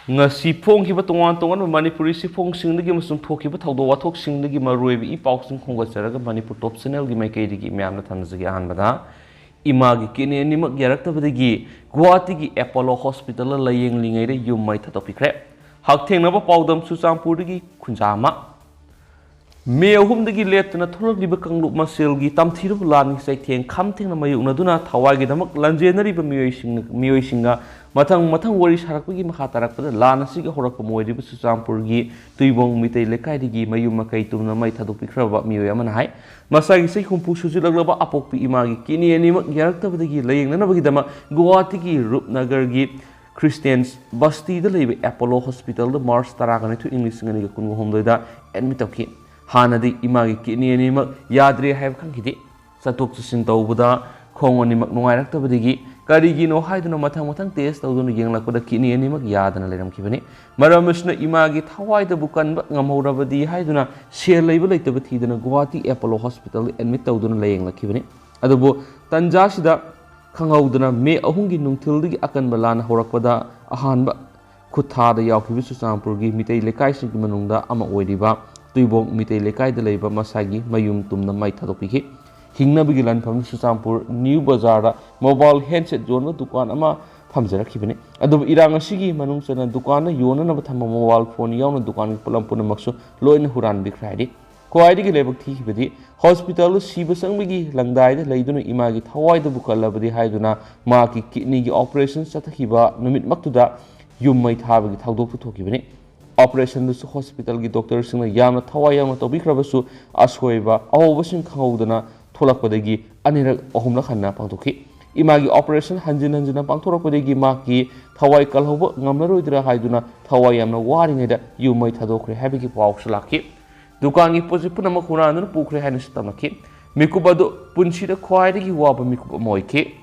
ngasi phongkiba tongan tongan Manipuri sifong singdagi masung thokiba thawdo wathok singdagi maruibi i pausing khongasaraga Manipur top channel gi maikei digi myamna thamjagi ahanbada imagi kini animak yaraktabadagi Guwahati gi Apollo Hospital Layenglingaida Yum Mei thadokpikhre hakthengnaba paudam Chuchampur dagi khunjama me ahumdagi leptana tholakliba kanglup maselgi tamthiru lani saitheng khamthengna mayuknaduna thawagi damak lanjenariba miyoisinga mathang wari sarakpagi makha tarakpada lana siga horakpa moiriba Chuchampurgi tuibong mitei lekaidigi mayum makai tumna mai thadokpikraba miyoy amana hai masagi sei humpu sujilaglaba apokpi imagi kini animak yaraktabadagi layengnanabagi dama Guwahati gi Rupnagargi Christians Basti da leiba Apollo Hospital da March taragani thu English ngani kungo homdoida admit tawki hanadi imagi kini animak yadre haib khangkidi satok chusin tawbuda khong animak nungairaktabadagi karigino haiduna mathang test tawduna yenglakpada kini animak yadana leiramkibani maramasna imagi thawaida bukan ngamhorabadi haiduna share leiba leitaba thiduna Guwahati Apollo Hospital admit tawduna layenglakibani adubo tanjasida khanghauduna me ahungi nungthildagi akanba lana horakpada ahanba khuthada yawkhibi Chuchampurgi mitei lekai singki manungda ama oiriba tuibong mitei lekai da leiba masagi mayum tumna mai thadokpikhi hingnabigi lanfam Chuchampur New Bazaar mobile handset zone dukan ama phamjarakibani adubu irang asigi manungchana dukana yonanaba thamba mobile phone yauna dukan pulam punamaksu loina huran bikhraidi khoaidigi lebak thikibadi hospital siba sangbigi langdaida leiduna imagi thawaida bukalabadi haiduna maki kidney gi operation satakhiba numit maktuda yummai thabagi thawdok thokibani operation du hospital gi doctor singna yamna thawai yamna tobikrabasu ashoiba awbasing khangudana tholakpadagi anirak ahumla khanna pangtokhi imagi operation hanjina pangthorakpadagi maki thawai kalhoba ngamnaroidra haiduna thawai yamna waringaida yumai thadokre habigi pawsu lakhi dukangi posi punama khurana pukre haina sitamaki mikubadu punchida khwaidagi waba mikuba moike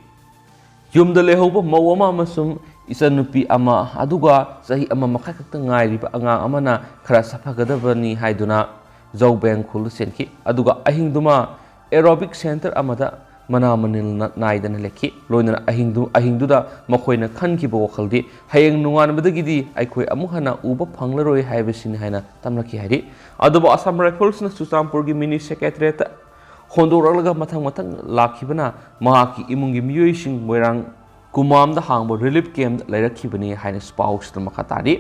yumda lehoba mawama amasum isanupi ama aduga sahi ama makhai khakta ngairiba anga amana khara safagadabani haiduna zawbeng khul senki aduga ahingduma aerobic center amada mana manil naidana lekhi loina ahingduda makhoina khankiba wakhaldi hayeng nunganbadagidi aikhoi amuhana uba phanglaroi haibasin haina tamlaki hari aduba Assam Rifles na Chuchampurgi mini secretariat hondoralaga mathang lakhibana mahaki imungi miyoising moirang kumamda hangbo relief camp lairakibani haina spouse makhatari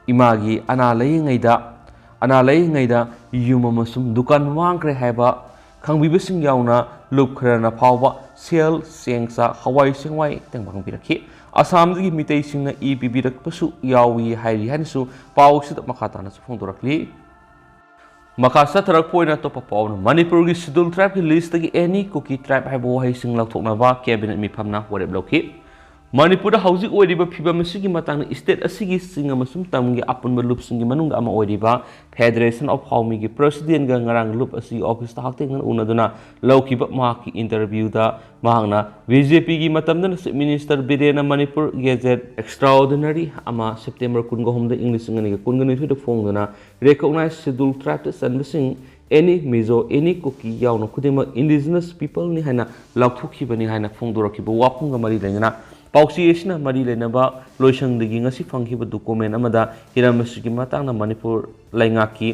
imagi ana layenglingaida yum amasum dukan wangkre haiba khangbibasin yauna lupkhrana phawba sel sengsa hawai sengwai tengbang birakhi Assam dagi mitei singna bibirakpasu yawi hairi hansu pawsida makhatana phongdorakli makasa tarak poina to papaw Manipur gi schedule tribe ki list dagi any cookie tribe haibo hai sing lathokna ba cabinet mi phamna warep lokhi Manipur hauji oiriba phibam sigi matang state asigi singa masum tamgi apunba loop singi manung ama oiriba Federation of Haumi gi president ga ngarang loop asi office ta hakte ngan unaduna laukiba maki interview da mahangna BJP gi matamna minister Birena Manipur gazette extraordinary ama September kun ga homda English ngani ga kun ngani thu phongdana recognize schedule tribe sanbasing any mizo any cookie yauna khudima indigenous people ni haina laukthokhi bani haina phongdorakiba wapunga mari lengna pausi esna mari lenaba loisang digi ngasi phanghiba document amada hiramasugi matangna Manipur laingaki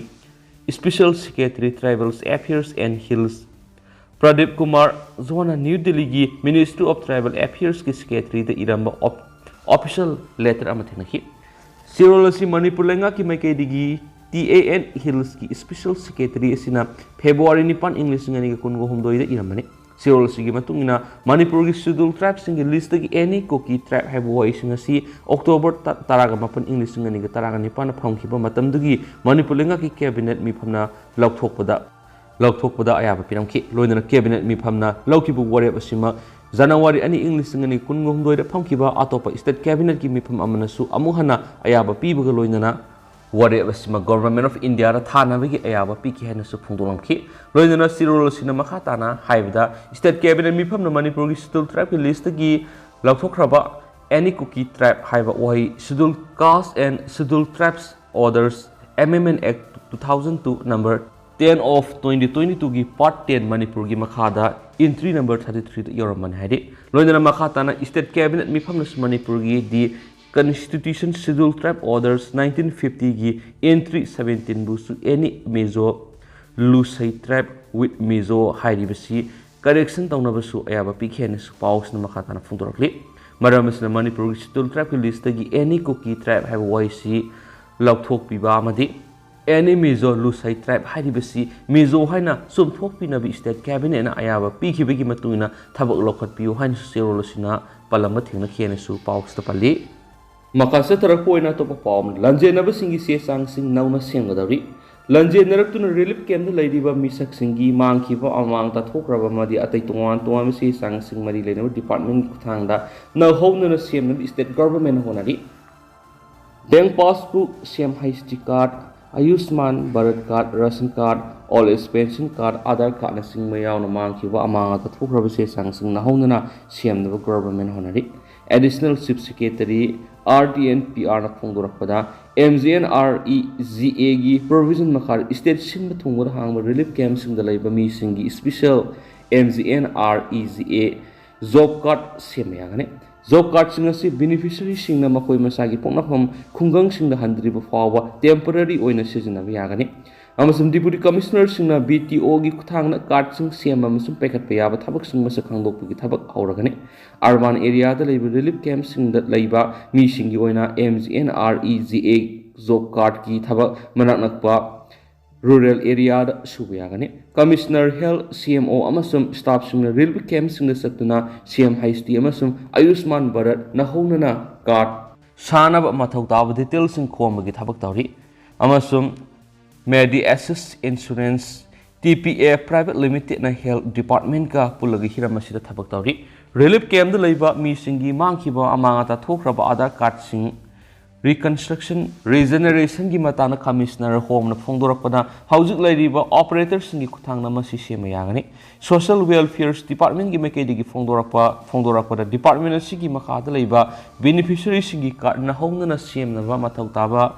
special secretary tribals affairs and hills Pradeep Kumar zona New Delhi gi Ministry of Tribal Affairs ki secretary the iramba official letter amathinahi sirolasi Manipur laingaki maikei digi TAN hills ki special secretary asina February 9 English ngani ga kungo homdoida iramani Sirol sigi matungina Manipur gi schedule tribe singi list gi any cookie tribe haibo ising asi October taraga mapan English ngani ga taraga nipana phangkhiba matamdugi Manipur lenga ki cabinet mi phamna laukthokpada ayaba piramki loinana cabinet mi phamna laukibu warep asima January ani English ngani kungong doida phangkhiba atopa state cabinet ki mi pham amanasu amuhana ayaba pibuga loinana warep asima government of India ra thanabagi ayaba piki haina su phungdolamki loinana sirol sina makhatana haibda state cabinet mi phamna Manipur gi schedule tribe list gi lauthokraba any cookie tribe haiba wai schedule caste and schedule tribes orders Amendment Act 2002 number 10 of 2022 gi part 10 Manipur gi makhada entry number 33 yoraman haidi loinana makhatana state cabinet mi phamna Manipur gi di Constitution Schedule Tribe Orders 1950 gi Entry 17 busu any Mezo Lusai Tribe with Mezo Hairibasi correction taunabasu ayaba pikhen su paus na makatana fundorkli maramas na Manipur Schedule Tribe list gi any Kuki Tribe have YC Lauthok Piba Amadi any Mezo Lusai Tribe Hairibasi Mezo Haina sum thok pinabi state cabinet na ayaba pikibigi matuna thabak lokat piu hain serolosina palama thingna khiene su paus ta pali Makasa terakoina to perform Lanjenaba singi se sang sing nauna sengadari Lanjenarak to relief camp the lady ba misak singi mankiba amang ta thokraba madi atai tuan tuan se sang sing mari leno department kuthangda na home na sem state government honari bank passbook sem HSD card Ayushman Bharat card ration card all pension card Aadhaar card na sing mayaw na mankiba amang ta thokraba se sang sing na home na sem the government honari Additional Chief Secretary RTNPR na phongdorakpada MGNREGA gi provision makhar state sing thungor hangba relief camp sing da laiba mi sing gi special MGNREGA job card semyagane job card sing asi beneficiary sing na makoi masagi pongnapham khungang sing da handriba fawa temporary oina sijina yagane amasum deputy commissioner sing na BTO gi kuthang na card sing sem amasum pekat payaba thabak sing masa khangdok gi thabak hauragane urban area da laiba relief camp sing da laiba mi sing gi oina MGNREGA job card ki thabak manak nakpa rural area da subiyagane commissioner health CMO amasum staff sing na relief camp sing da satuna CM HSD amasum Ayushman Bharat na honana card sanaba mathau tabu details sing khom gi thabak tawri amasum Medi Assist Insurance TPA Private Limited na Health Department ka pulagi hiramasida thabak tawri relief camp da laiba mi singi mangkiba amanga ta thokraba Aadhaar card sing reconstruction regeneration gi matana commissioner home na phongdorakpada haujuk lairiba operator singi kuthang na masi semayagani social welfare department gi makai digi phongdorakpada department sigi makhada laiba beneficiary singi card na home na sem na mathau taba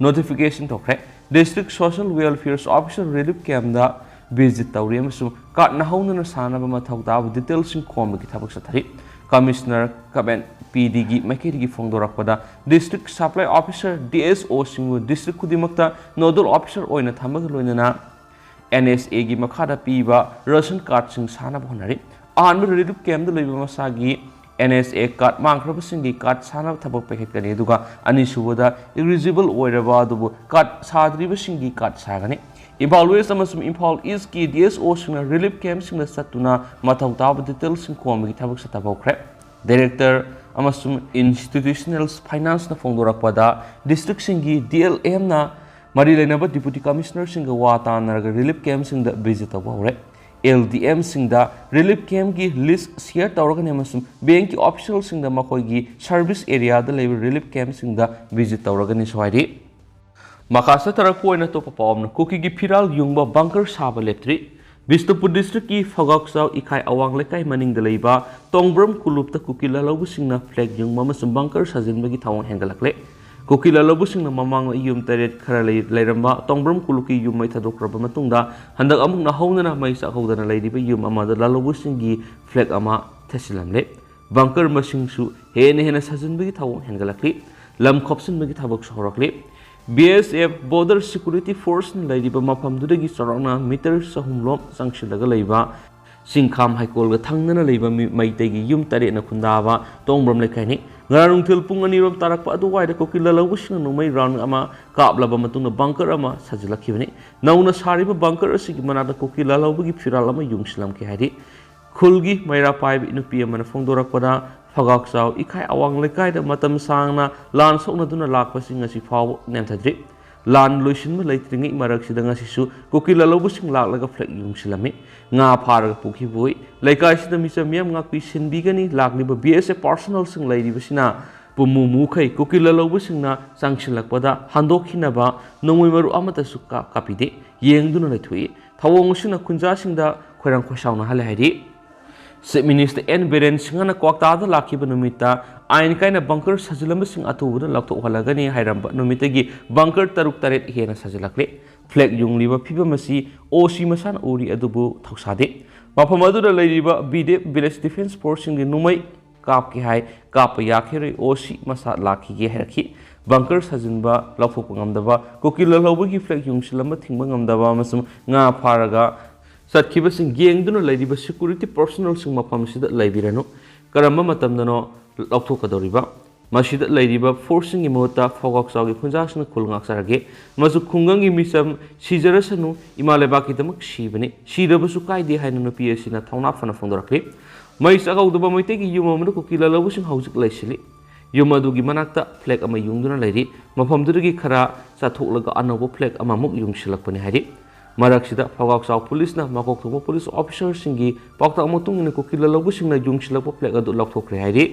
notification thokre District Social Welfare Officer Relief Camp da visit tawri amasum card na home na sana ba mathau taba details sing khom gi thabak sathari Commissioner Kaben PD gi makai digi phongdorakpada District Supply Officer DSO singu district kudimakta nodal officer oina thamag loinana NSA gi makhada piba ration card sing sana ba honari ahanba relief camp da leiba masagi NSA card mangkraba singi card sana thabak packet kani duga ani subada eligible oiraba dubu card sadriba singi card sagani evaluate amasum Imphal East ki DSO singna relief camp singna satuna mathau taba details sing khomgi thabak satabokre director amasum institutional finance na phongdorakpada district singi DLM na mari lenaba deputy commissioner singa wata naraga relief camp singda visit awore LDM singda relief camp gi list share tawragane amasum bank ki official singda makoi gi service area da level relief camp singda visit tawragane swairi makasa tarakoina to papom na kuki gi phiral yungba bunker saba leptri Bisnupur district ki Phagaksaw ikai awang lekai maning da leiba tongbram kulupta kuki lalabu singna flag yung mamasum bunker sajinba gi thawang hengalakle kuki lalabu singna mamang yum taret khara leiramba tongbram kuluki yum mai thadokraba matungda handak amuk na hawnana mai sa hawdana leidiba yum amada lalabu singi flag ama thasilamle bunker masing su hena sajinba gi thawang hengalakle lam khopsin bagi thabak sorakle BSF Border Security Force laidiba mafamdudagi sarana meter sahumlom sangsilaga leiba singkham haikol ga thangnana leiba maitegi yum tare na khundaba tongbram lekhani ngarung thil pung ani rom tarakpa adu waida kokila lawusna numai round ama kablaba matungna bunker ama sajilakibani nauna sariba bunker asigi manada kokila lawbugi firal ama yungsilam ke hari khulgi maira paibi nupi amana phongdorakpada Phagaksaw ikai awang lekai da matam sangna lan sokna duna lakpa sing asi faw nemthadri lan loisin ma leitringi marak sidanga sisu kokila lobu sing laklaga flek yung silami nga pharaga pukhi boi leikai sida misa miam ngakpi sinbigani lakliba BSF personal sing leidiba sina pumumu khai kokila lobu singna sangsilakpada handokhinaba nongoi maru amata sukka kapide yengduna leithui thawong sina khunja singda khoirang khosauna hale hairi Minister N. Biren Singana Kwakta Lakiba Numita, Ain kind of bunker Sajilamasing Atu, Lakto Halagani, Hiramba Numitagi, bunker Taruk Taret Hena Sajilakle, Flag Yung Liva Pibamasi, O Shimasan Uri Adubu Tausade, Mapamadu Ladiba Bide Village Defense Force in the Numai कापके हाय काप याखेरे ओसी मसा लाखिगे हैरखी bunker सजिनबा लौथोकप ngamdaba kokil lawbagi flag yungsilamba thingba ngamdaba amasum nga pharaga satkhibasing yengduna lairiba security personnel sing mafam sida laibirano karamba matamdano lawthokadoriba masida lairiba forcing imota fogok sawgi khunjasna khulngaksarage masu khungangi misam sijarasanu imalebaki damak sibani sidabasu kaide hainanu PSC na thawna fana fongdorakli mai sagaudaba moitegi yumamanu kokila lawbusing haujik laisili Yumadugi manakta flag ama yungduna lairi mafamdudagi khara chatholaga anobo flag ama muk yungsilakpani hari maraksida phawaksaw police na makokthoma police officer singi pakta amotung ne kokila lawbusingna yungsilakpa flag adu lakthokre hari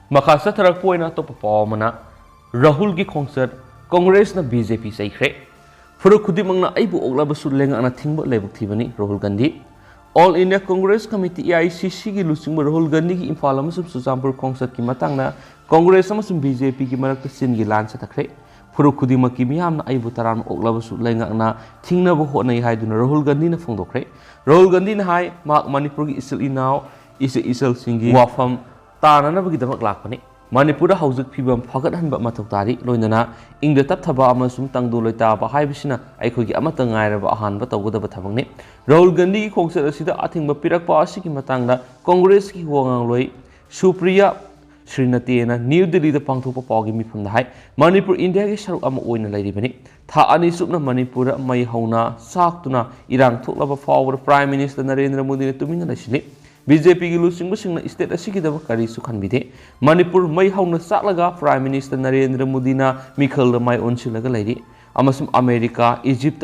makhasa tharak poina to pawmana Rahul gi khongset Congress na BJP saikre furu khudimangna aibu oglabasu lenga ana thingba lebuk thibani Rahul Gandhi All India Congress Committee AICC ki lusingba Rahul Gandhi ki Imphal amasum Sujampur khongset ki matangna Congress amasum BJP ki marakta sin gi lan satakre furu khudima ki miyamna aibu taran oglabasu lenga na thingna bo honai haiduna Rahul Gandhi na phongdokre Rahul Gandhi na hai mak Manipur gi isel inaw isel singi wafam tanana bagi damak lakpani Manipur haujik phibam phagat hanba mathautari loinana ingda tapthaba amasum tangdu loita ba haibisina aikhogi amata ngairaba ahanba tawgodaba thabangni Rahul Gandhi ki khongset asida athingba pirakpa asigi matangda Congress ki huangang loi Supriya Srinatena New Delhi da pangthopa pawgi mifamda hai Manipur India ki saruk ama oina lairibani tha ani supna Manipur mai hauna saktuna irang thoklaba fawra Prime Minister Narendra Modi ne tumina lasili BJP ki lusingba singna state asigi da kari su khanbide Manipur mai hauna saklaga Prime Minister Narendra Modi na mikhal da mai onsilaga lairi amasum America Egypt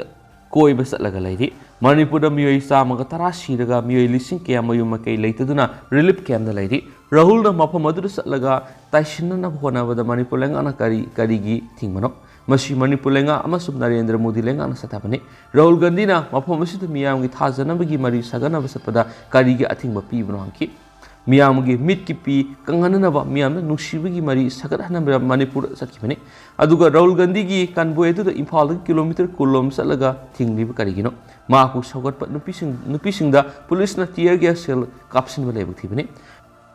koi basatlaga lairi Manipur da miyoi samaga tarashiraga miyoi lising kaya mayuma kai leitaduna relief camp da lairi Rahul na mafam adu satlaga taishinna na bhona da Manipur lenga na kari gi thingmano Masi Manipur lenga amasum Narendra Modi lenga na satabani Rahul Gandhi na mafam asida miyam gi thajana bagi mari sagana basapada kari gi athingba pibno hanki miyam gi mit ki pi kangana ba miyam na nushibagi mari sagat hana Manipur satkibani aduga Rahul Gandhi gi convoy edu da Imphal kilometer kulom satlaga thingli ba kari gino ma ku sagat pat nupising da police na tear gas sel kapsin ba lebuk thibani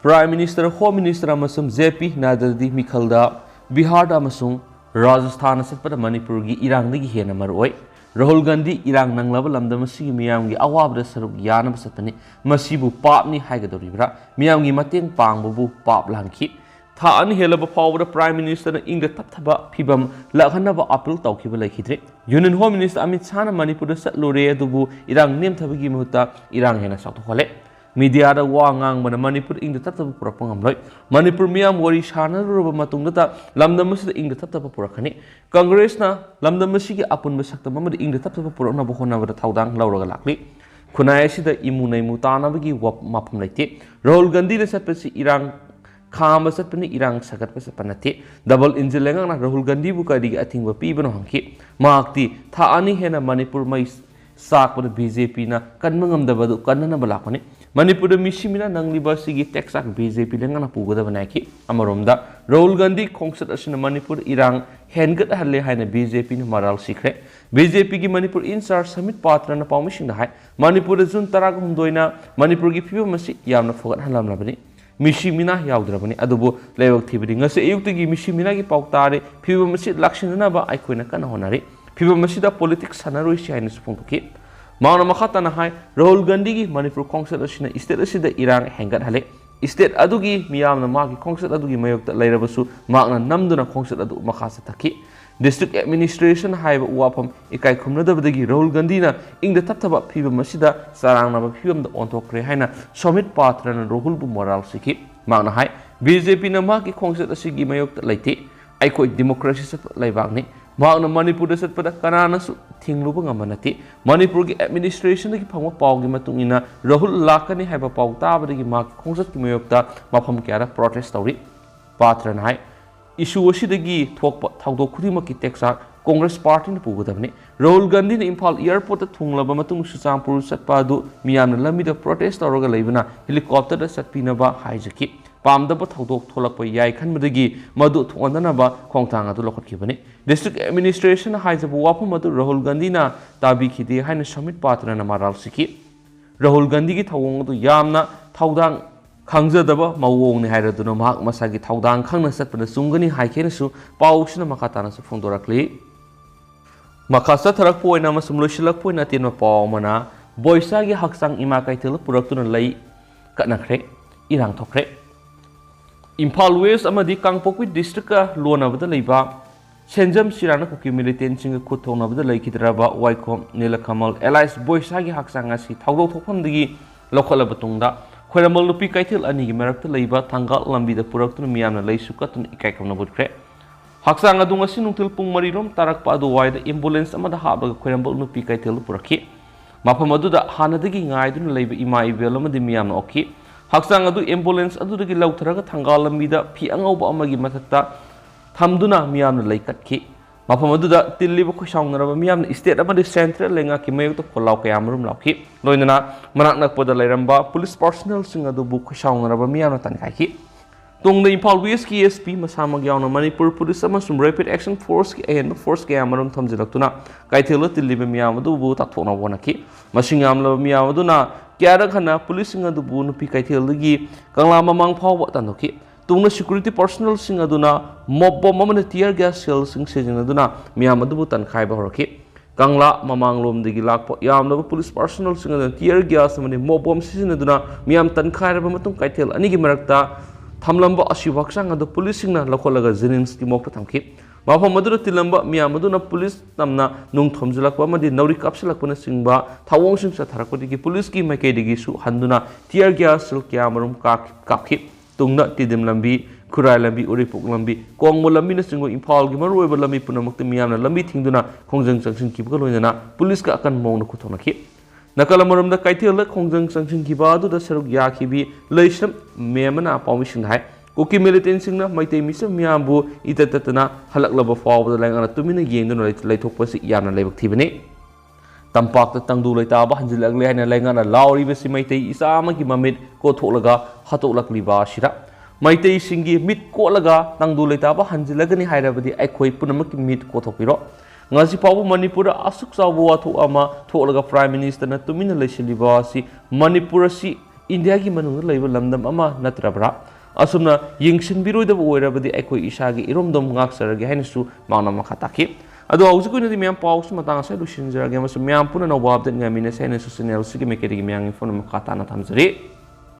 Prime Minister Home Minister amasum JP Nadadi Mikhalda Bihar da amasung Rajasthan satpada Manipur gi irang dagi hena maroi Rahul Gandhi irang nanglaba lamdam sigi miyam gi awabda saruk yana basatani masibu papni haigadoribra miyam gi mateng pangbu pap langki tha an helaba fawda Prime Minister na ingda tapthaba phibam lakhanaba appeal tawkiba laikhidre Union Home Minister Amit Shah na Manipur satlore adubu irang nemthabagi muhta irang hena sakthole Media da wangang mana Manipur ingda taptaba purapangam loi Manipur miyam wari shana ruba matungda ta lamdam masida ingda taptaba purakani Congress na lamdam masigi apun basakta mamada ingda taptaba purakna bohona bada thawdang lauraga lakli Kunai asida imunai mutana bagi wap mapam laite Rahul Gandhi na satpasi irang khama satpani irang sagat pasapanate double engine lengang na Rahul Gandhi buka digi athingba pibano hangki maakti tha ani hena Manipur mai sak pada BJP na kanmangamdaba du kanna balakani Manipur misimina nangliba sigi texak BJP lenga na pugoda banaki amaromda Rahul Gandhi khongset asina Manipur irang hengat halle haina BJP na maral sikre BJP ki Manipur in charge Samit Patra na pawmising da hai Manipur jun tarag humdoina Manipur gi phiba masi yamna fogat halam labani misimina yaudra bani adubo lewak thibri ngase ayukti gi misimina gi pawtare phiba masi lakshina ba aikoina kana honari phiba masi da politics sanaroi si haina supongki Mauna makata na hai Rahul Gandhi gi Manipur khongset asina state asida irang hengat hale state adugi miyam na magi khongset adugi mayokta lairabasu magna namduna khongset adu makhasa thaki district administration haiba wapam ikai khumnadabadagi Rahul Gandhi na ingda tapthaba phiba masida sarangna ba phibam da ontokre haina Samit Patra na Rahul bu moral siki magna hai BJP na magi khongset asigi mayokta laite aikoi democracy sat laibagni Magna Manipur satpada kanana su thingluba ngamanati Manipur gi administration gi phangwa pawgi matungina Rahul lakani haiba paw tabadagi mak khongsat ki mayokta mafam kyara protest tawri Patra nai issue asidagi thokpa thawdok khudima ki teksa Congress party na pugodabni Rahul Gandhi na Imphal airport ta thunglaba matung Suchampur satpa du miyamna lamida protest tawraga leibana helicopter da satpinaba haijaki Pamdaba thawdok tholakpa yai khanbadagi madu thondanaba khongthang adu lokhatkibani district administration haijabu wapam adu Rahul Gandhi na tabi khide haina Samit Patra na maral siki Rahul Gandhi gi thawong adu yamna thawdang ꯈꯪꯖꯗꯕ ꯃꯑꯣꯡꯅꯤ ꯍꯥꯏꯔꯗꯨꯅ ꯃꯍꯥꯛ ꯃꯁꯥꯒꯤ ꯊꯧꯗꯥꯡ ꯈꯪꯅ ꯆꯠꯄꯅ ꯆꯨꯝꯒꯅꯤ ꯍꯥꯏꯈꯤꯅꯁꯨ ꯄꯥꯎꯁꯤꯅ ꯃꯈꯥ ꯇꯥꯅꯁꯨ ꯐꯣꯡꯗꯣꯔꯛꯂꯤ ꯃꯈꯥ ꯆꯠꯊꯔꯛꯄ ꯑꯣꯏꯅ ꯑꯃꯁꯨꯡ ꯂꯣꯏꯁꯤꯜꯂꯛꯄ ꯑꯣꯏꯅ ꯑꯇꯦꯟꯕ ꯄꯥꯎ ꯑꯃꯅ ꯕꯣꯏꯁꯥꯒꯤ ꯍꯛꯆꯥꯡ ꯏꯃꯥ ꯀꯩꯊꯦꯜꯗ ꯄꯨꯔꯛꯇꯨꯅ ꯂꯩ ꯀꯠꯅꯈ꯭ꯔꯦ ꯏꯔꯥꯡ ꯊꯣꯛꯈ꯭रे ꯏꯝꯐꯥꯜ ꯋꯦꯁ ꯑꯃꯗꯤ ꯀꯥꯡꯄꯣꯛꯄꯤ ꯗꯤꯁꯇ꯭ꯔꯤꯛꯀ ꯂꯣꯟꯅꯕꯗ ꯂꯩꯕ ꯁꯦꯟꯖꯝ ꯁꯤꯔꯥꯅ ꯀꯨꯀꯤ ꯃꯤꯂꯤꯇꯦꯟꯁꯤꯡꯒ ꯈꯨꯠ ꯊꯣꯡꯅꯕꯗ ꯂꯩꯈꯤꯗ꯭ꯔꯕ ꯋꯥꯏꯈꯣꯝ ꯅꯤꯂꯀꯃꯜ ꯑꯦꯂꯥꯏꯁ ꯕꯣꯏꯁꯥꯒꯤ ꯍꯛꯆꯥꯡ ꯑꯁꯤ ꯊꯧꯗꯣꯛ ꯊꯣꯛꯐꯝꯗꯒꯤ ꯂꯧꯈꯠꯂꯕ ꯇꯨꯡꯗ ꯈꯣꯏꯔꯝꯕꯜ ꯅꯨꯄꯤ ꯀꯩꯊꯦꯜ ꯑꯅꯤꯒꯤ ꯃꯔꯛꯇ ꯂꯩꯕ ꯊꯥꯡꯒꯥꯜ ꯂꯝꯕꯤꯗ ꯄꯨꯔꯛꯇꯨꯅ ꯃꯤꯌꯥꯝꯅ ꯂꯩꯁꯨ ꯀꯠꯇꯨꯅ ꯏꯀꯥꯏ ꯈꯨꯝꯅꯕꯨꯠꯈ꯭रे ꯍꯛꯆꯥꯡ ꯑꯗꯨ ꯉꯁꯤ ꯅꯨꯡꯊꯤꯜ ꯄꯨꯡ 4 ꯇꯥꯔꯛꯄ ꯑꯗꯨꯋꯥꯏꯗ ꯑꯦꯝꯕꯨꯂꯦꯟꯁ ꯑꯃꯗ ꯍꯥꯞꯂꯒ ꯈꯣꯏꯔꯝꯕꯜ ꯅꯨꯄꯤ ꯀꯩꯊꯦꯜꯗ ꯄꯨꯔꯛꯈꯤ ꯃꯐꯝ ꯑꯗꯨꯗ ꯍꯥꯟꯅꯗꯒꯤ ꯉꯥꯏꯗꯨꯅ ꯂꯩꯕ ꯏꯃꯥ ꯏꯕꯦꯜ ꯑꯃꯗꯤ ꯃꯤꯌꯥꯝꯅ ꯑꯣꯛꯈꯤ ꯍꯛꯆꯥꯡ ꯑꯗꯨ ꯑꯦꯝꯕꯨꯂꯦꯟꯁ ꯑꯗꯨꯗꯒꯤ ꯂꯧꯊꯔꯒ ꯊꯥꯡꯒꯥꯜ ꯂꯝꯕꯤꯗ ꯐꯤ ꯑꯉꯧꯕ ꯑꯃꯒꯤ ꯃꯊꯛꯇ ꯊꯝꯗꯨꯅ ꯃꯤꯌꯥꯝꯅ ꯂꯩꯀꯠꯈꯤ ꯃꯐꯝ ꯑꯗꯨꯗ ꯇꯤꯜꯂꯤꯕ ꯈꯣꯏꯁꯥꯎꯅꯔꯕ ꯃꯤꯌꯥꯝꯅ ꯁ꯭ꯇꯦꯠ ꯑꯃꯗꯤ ꯁꯦꯟꯇ꯭ꯔꯦꯜ ꯂꯩꯉꯥꯛꯀꯤ ꯃꯥꯌꯣꯛꯇ ꯈꯣꯜꯂꯥꯎ ꯀꯌꯥ ꯃꯔꯨꯝ ꯂꯥꯎꯈꯤ ꯂꯣꯏꯅꯅ ꯃꯅꯥꯛ ꯅꯛꯄꯗ ꯂꯩꯔꯝꯕ ꯄꯨꯂꯤꯁ ꯄꯥꯔꯁꯣꯅꯦꯜꯁꯤꯡ ꯑꯗꯨꯕꯨ ꯈꯣꯏꯁꯥꯎꯅꯔꯕ ꯃꯤꯌꯥꯝꯅ ꯇꯥꯟꯈꯥꯏꯈꯤ ꯇꯨꯡꯗ ꯏꯝꯐꯥꯜ ꯋꯦꯁꯀꯤ ꯑꯦꯁꯄꯤ ꯃꯁꯥꯃꯛ ꯌꯥꯎꯅ ꯃꯅꯤꯄꯨꯔ ꯄꯨꯂꯤꯁ ꯑꯃꯁꯨꯡ ꯔꯦꯄꯤꯗ ꯑꯦꯛꯁꯟ ꯐꯣꯔꯁꯀꯤ ꯑꯍꯦꯟꯕ ꯐꯣꯔꯁ ꯀꯌꯥ ꯃꯔꯨꯝ ꯊꯝꯖꯤꯜꯂꯛꯇꯨꯅ ꯀꯩꯊꯦꯜꯗ ꯇꯤꯜꯂꯤꯕ ꯃꯤꯌꯥꯝ ꯑꯗꯨꯕꯨ ꯇꯥꯊꯣꯛꯅꯕ ꯍꯣꯠꯅꯈꯤ ꯃꯁꯤꯡ ꯌꯥꯝꯂꯕ ꯃꯤꯌꯥꯝ ꯑꯗꯨꯅ ꯀꯌꯥꯔꯛ ꯍꯟꯅ ꯄꯨꯂꯤꯁꯁꯤꯡ ꯑꯗꯨꯕꯨ ꯅꯨꯄꯤ ꯀꯩꯊꯦꯜꯗꯒꯤ ꯀꯪꯂꯥ ꯃꯃꯥꯡ ꯐꯥꯎꯕ ꯇꯥꯟꯊꯣꯛꯈꯤ ꯇꯨꯡꯗ ꯁꯦꯀ꯭ꯌꯨꯔꯤꯇꯤ ꯄꯥꯔꯁꯣꯅꯦꯜꯁꯤꯡ ꯑꯗꯨꯅ ꯃꯣꯞ ꯕꯣꯝ ꯑꯃꯅ ꯇꯤꯌꯔ ꯒ꯭ꯌꯥꯁ ꯁꯦꯜꯁꯤꯡ ꯁꯤꯖꯤꯟꯅꯗꯨꯅ ꯃꯤꯌꯥꯝ ꯑꯗꯨꯕꯨ ꯇꯥꯟꯈꯥꯏꯕ ꯍꯧꯔꯛꯈꯤ ꯀꯪꯂꯥ ꯃꯃꯥꯡꯂꯣꯝꯗꯒꯤ ꯂꯥꯛꯄ ꯌꯥꯝꯂꯕ ꯄꯨꯂꯤꯁ ꯄꯥꯔꯁꯣꯅꯦꯜꯁꯤꯡ ꯑꯗꯨꯅ ꯇꯤꯌꯔ ꯒ꯭ꯌꯥꯁ ꯑꯃꯗꯤ ꯃꯣꯞ ꯕꯣꯝ ꯁꯤꯖꯤꯟꯅꯗꯨꯅ ꯃꯤꯌꯥꯝ ꯇꯥꯟꯈꯥꯏꯔꯕ ꯃꯇꯨꯡ ꯀꯩꯊꯦꯜ ꯑꯅꯤꯒꯤ ꯃꯔꯛꯇ ꯊꯝꯂꯝꯕ ꯑꯁꯤꯕ ꯍꯛꯆꯥꯡ ꯑꯗꯨ ꯄꯨꯂꯤꯁꯁꯤꯡꯅ ꯂꯧꯈꯠꯂꯒ ꯖꯦꯅꯤꯝꯁꯀꯤ ꯃꯣꯛꯇ ꯊꯝꯈꯤ ꯃꯐꯝ ꯑꯗꯨꯗ ꯇꯤꯜꯂꯝꯕ ꯃꯤꯌꯥꯝ ꯑꯗꯨꯅ ꯄꯨꯂꯤꯁ ꯇꯝꯅ ꯅꯨꯡ ꯊꯣꯝꯖꯤꯜꯂꯛꯄ ꯑꯃꯗꯤ ꯅꯧꯔꯤ ꯀꯥꯞꯁꯤꯜꯂꯛꯄꯅꯆꯤꯡꯕ ꯊꯧꯑꯣꯡꯁꯤꯡ ꯆꯠꯊꯔꯛꯄꯗꯒꯤ ꯄꯨꯂꯤꯁꯀꯤ ꯃꯥꯏꯀꯩꯗꯒꯤꯁꯨ ꯍꯟꯗꯨꯅ ꯇꯤꯌꯔ ꯒ꯭ꯌꯥꯁ ꯁꯦꯜ ꯀꯌꯥ ꯃꯔꯨꯝ ꯀꯥꯞꯈꯤ ꯇꯨꯡꯗ ꯇꯤꯗꯤꯝ ꯂꯝꯕꯤ ꯈꯨꯔꯥꯏ ꯂꯝꯕꯤ ꯎꯔꯤꯄꯣꯛ ꯂꯝꯕꯤ ꯀꯣꯡꯕ ꯂꯝꯕꯤꯅꯆꯤꯡꯕ ꯏꯝꯐꯥꯜꯒꯤ ꯃꯔꯨꯑꯣꯏꯕ ꯂꯝꯕꯤ ꯄꯨꯝꯅꯃꯛꯇ ꯃꯤꯌꯥꯝꯅ ꯂꯝꯕꯤ ꯊꯤꯡꯗꯨꯅ ꯈꯣꯡꯖꯪ ꯆꯪꯁꯤꯟꯈꯤꯕꯒ ꯂꯣꯏꯅꯅ ꯄꯨꯂꯤꯁꯀ ꯑꯀꯟꯕ ꯃꯑꯣꯡꯗ ꯈꯨꯠꯊꯣꯛꯅꯈꯤ ꯅꯥꯀꯜ ꯑꯃꯔꯣꯝꯗ ꯀꯩꯊꯦꯜꯗ ꯈꯣꯡꯖꯪ ꯆꯪꯁꯤꯟꯈꯤꯕ ꯑꯗꯨꯗ ꯁꯔꯨꯛ ꯌꯥꯈꯤꯕꯤ ꯂꯩꯁ꯭ꯔꯝ ꯃꯦꯝꯕꯅ ꯄꯥꯎꯃꯤꯁꯤꯡꯗ ꯍꯥꯏ ꯀꯨꯀꯤ ꯃꯤꯂꯤꯇꯦꯟꯁꯤꯡꯅ ꯃꯩꯇꯩ ꯃꯤꯆꯝ ꯃꯤꯌꯥꯝꯕु ꯏꯇꯠ ꯇꯠꯇꯅ ꯍꯜꯂꯛꯂꯕ ꯐꯥꯎꯕꯗ ꯂꯩꯉꯥꯛꯅ ꯇꯨꯃꯤꯟꯅ ꯌꯦꯡꯗꯨꯅ ꯂꯩꯊꯣꯛꯄꯁꯤ ꯌꯥꯝꯅ ꯂꯥꯏꯕꯛ ꯊꯤꯕꯅꯤ ꯇꯝꯄꯥꯛꯇ ꯇꯪꯗꯨ ꯂꯩꯇꯥꯕ ꯍꯟꯖꯤꯜꯂꯛꯂꯦ ꯍꯥꯏꯅ ꯂꯩꯉꯥꯛꯅ ꯂꯥꯎꯔꯤꯕꯁꯤ ꯃꯩꯇꯩ ꯏꯆꯥ ꯑꯃꯒꯤ ꯃꯃꯤꯠ ꯀꯣꯠꯊꯣꯛꯂꯒ ꯍꯥꯠꯇꯣꯛꯂꯛꯂꯤꯕ ꯑꯁꯤꯗ ꯃꯩꯇꯩꯁꯤꯡꯒꯤ ꯃꯤꯠ ꯀꯣꯠꯂꯒ ꯇꯪꯗꯨ ꯂꯩꯇꯥꯕ ꯍꯟꯖꯤꯜꯂꯒꯅꯤ ꯍꯥꯏꯔꯕꯗꯤ ꯑꯩꯈꯣꯏ ꯄꯨꯝꯅꯃꯛꯀꯤ ꯃꯤꯠ ꯀꯣꯠꯊꯣꯛꯄꯤꯔꯣ ꯉꯁꯤ ꯐꯥꯎꯕ ꯃꯅꯤꯄꯨꯔꯗ ꯑꯁꯨꯛ ꯆꯥꯎꯕ ꯋꯥꯊꯣꯛ ꯑꯃ ꯊꯣꯛꯂꯒ ꯄ꯭ꯔꯥꯏꯝ ꯃꯤꯅꯤꯁꯇꯔꯅ ꯇꯨꯃꯤꯟꯅ ꯂꯩꯁꯤꯜꯂꯤꯕ ꯑꯁꯤ ꯃꯅꯤꯄꯨꯔ ꯑꯁꯤ ꯏꯟꯗꯤꯌꯥꯒꯤ ꯃꯅꯨꯡꯗ ꯂꯩꯕ ꯂꯝꯗꯝ ꯑꯃ ꯅꯠꯇ꯭ꯔꯕ꯭ꯔꯥ ꯑꯁꯨꯝꯅ ꯌꯦꯡꯁꯤꯟꯕꯤꯔꯣꯏꯗꯕ ꯑꯣꯏꯔꯕꯗꯤ ꯑꯩꯈꯣꯏ ꯏꯁꯥꯒꯤ ꯏꯔꯣꯝꯗꯣꯝ ꯉꯥꯛꯆꯔꯒꯦ ꯍꯥꯏꯅꯁꯨ ꯃꯥꯅ ꯃꯈꯥ ꯇꯥꯈꯤ ꯑꯗꯣ ꯍꯧꯖꯤꯛ ꯑꯣꯏꯅꯗꯤ ꯃꯌꯥꯝ ꯄꯥꯎꯁꯨ ꯃꯇꯥꯡ ꯑꯁꯤ ꯂꯣꯏꯁꯤꯟꯖꯔꯒꯦ ꯑꯃꯁꯨꯡ ꯃꯌꯥꯝ ꯄꯨꯟꯅ ꯅꯧꯕ ꯑꯞꯗꯦꯠ ꯉꯥꯏꯃꯤꯟꯅꯁꯦ ꯍꯥꯏꯅꯁꯨ ꯆꯦꯅꯦꯜꯁꯤꯒꯤ ꯃꯥꯏꯀꯩꯗꯒꯤ ꯃꯌꯥꯝꯒꯤ ꯐꯣꯟ ꯃꯈꯥ ꯇꯥꯅ ꯊꯝꯖꯔꯤ